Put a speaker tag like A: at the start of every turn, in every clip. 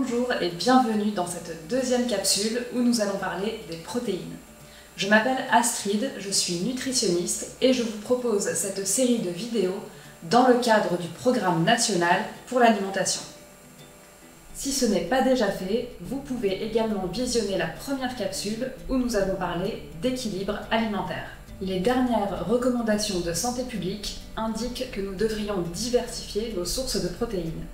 A: Bonjour et bienvenue dans cette deuxième capsule où nous allons parler des protéines. Je m'appelle Astrid, je suis nutritionniste et je vous propose cette série de vidéos dans le cadre du programme national pour l'alimentation. Si ce n'est pas déjà fait, vous pouvez également visionner la première capsule où nous avons parlé d'équilibre alimentaire. Les dernières recommandations de santé publique indiquent que nous devrions diversifier nos sources de protéines.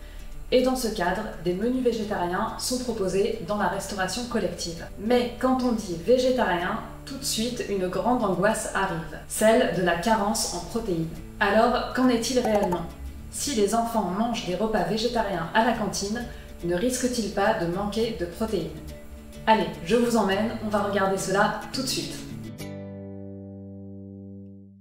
A: Et dans ce cadre, des menus végétariens sont proposés dans la restauration collective. Mais quand on dit végétarien, tout de suite une grande angoisse arrive, celle de la carence en protéines. Alors, qu'en est-il réellement? Si les enfants mangent des repas végétariens à la cantine, ne risquent-ils pas de manquer de protéines? Allez, je vous emmène, on va regarder cela tout de suite.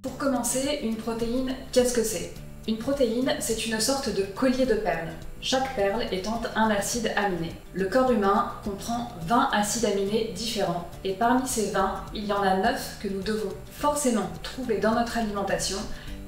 A: Pour commencer, une protéine, qu'est-ce que c'est? Une protéine, c'est une sorte de collier de perles, chaque perle étant un acide aminé. Le corps humain comprend 20 acides aminés différents, et parmi ces 20, il y en a 9 que nous devons forcément trouver dans notre alimentation,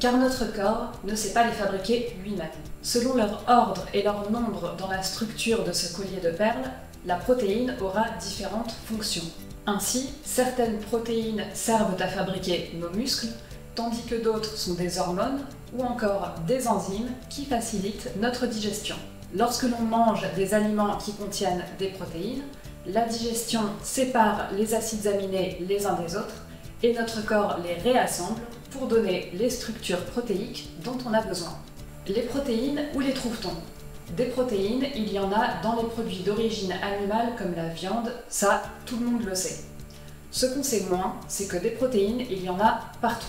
A: car notre corps ne sait pas les fabriquer lui-même. Selon leur ordre et leur nombre dans la structure de ce collier de perles, la protéine aura différentes fonctions. Ainsi, certaines protéines servent à fabriquer nos muscles, tandis que d'autres sont des hormones ou encore des enzymes qui facilitent notre digestion. Lorsque l'on mange des aliments qui contiennent des protéines, la digestion sépare les acides aminés les uns des autres et notre corps les réassemble pour donner les structures protéiques dont on a besoin. Les protéines, où les trouve-t-on? Des protéines, il y en a dans les produits d'origine animale comme la viande, ça tout le monde le sait. Ce qu'on sait moins, c'est que des protéines, il y en a partout.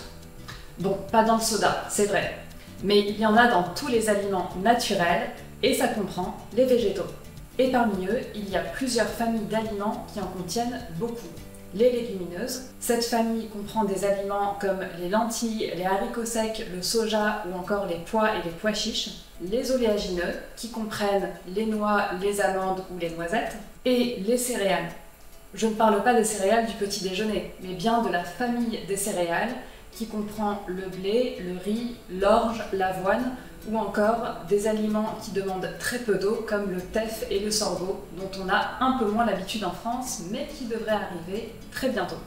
A: Bon, pas dans le soda, c'est vrai, mais il y en a dans tous les aliments naturels et ça comprend les végétaux. Et parmi eux, il y a plusieurs familles d'aliments qui en contiennent beaucoup. Les légumineuses, cette famille comprend des aliments comme les lentilles, les haricots secs, le soja ou encore les pois et les pois chiches. Les oléagineux, qui comprennent les noix, les amandes ou les noisettes. Et les céréales. Je ne parle pas des céréales du petit déjeuner, mais bien de la famille des céréales, qui comprend le blé, le riz, l'orge, l'avoine ou encore des aliments qui demandent très peu d'eau comme le teff et le sorgho dont on a un peu moins l'habitude en France mais qui devraient arriver très bientôt.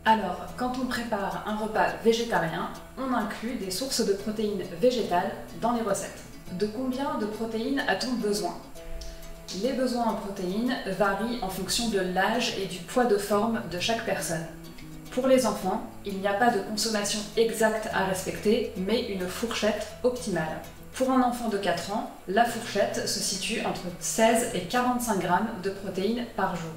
A: Alors, quand on prépare un repas végétarien, on inclut des sources de protéines végétales dans les recettes. De combien de protéines a-t-on besoin? Les besoins en protéines varient en fonction de l'âge et du poids de forme de chaque personne. Pour les enfants, il n'y a pas de consommation exacte à respecter, mais une fourchette optimale. Pour un enfant de 4 ans, la fourchette se situe entre 16 et 45 grammes de protéines par jour.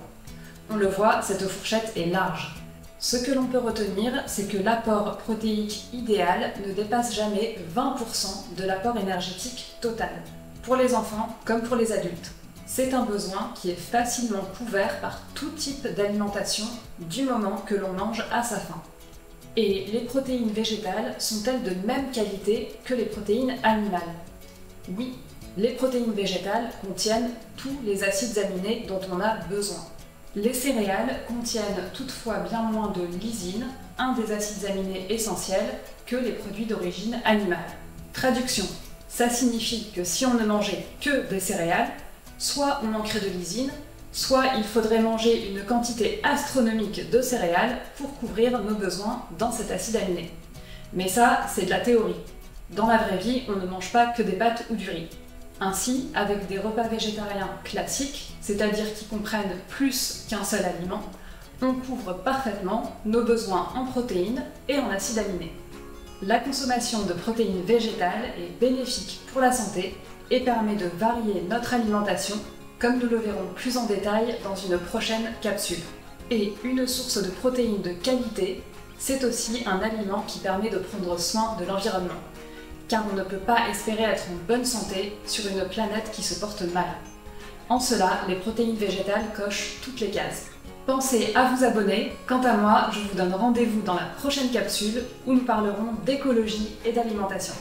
A: On le voit, cette fourchette est large. Ce que l'on peut retenir, c'est que l'apport protéique idéal ne dépasse jamais 20% de l'apport énergétique total, pour les enfants comme pour les adultes. C'est un besoin qui est facilement couvert par tout type d'alimentation du moment que l'on mange à sa faim. Et les protéines végétales sont-elles de même qualité que les protéines animales? Oui, les protéines végétales contiennent tous les acides aminés dont on a besoin. Les céréales contiennent toutefois bien moins de lysine, un des acides aminés essentiels, que les produits d'origine animale. Traduction, ça signifie que si on ne mangeait que des céréales, soit on manquerait de lysine, soit il faudrait manger une quantité astronomique de céréales pour couvrir nos besoins dans cet acide aminé. Mais ça, c'est de la théorie. Dans la vraie vie, on ne mange pas que des pâtes ou du riz. Ainsi, avec des repas végétariens classiques, c'est-à-dire qui comprennent plus qu'un seul aliment, on couvre parfaitement nos besoins en protéines et en acides aminés. La consommation de protéines végétales est bénéfique pour la santé et permet de varier notre alimentation, comme nous le verrons plus en détail dans une prochaine capsule. Et une source de protéines de qualité, c'est aussi un aliment qui permet de prendre soin de l'environnement, car on ne peut pas espérer être en bonne santé sur une planète qui se porte mal. En cela, les protéines végétales cochent toutes les cases. Pensez à vous abonner. Quant à moi, je vous donne rendez-vous dans la prochaine capsule où nous parlerons d'écologie et d'alimentation.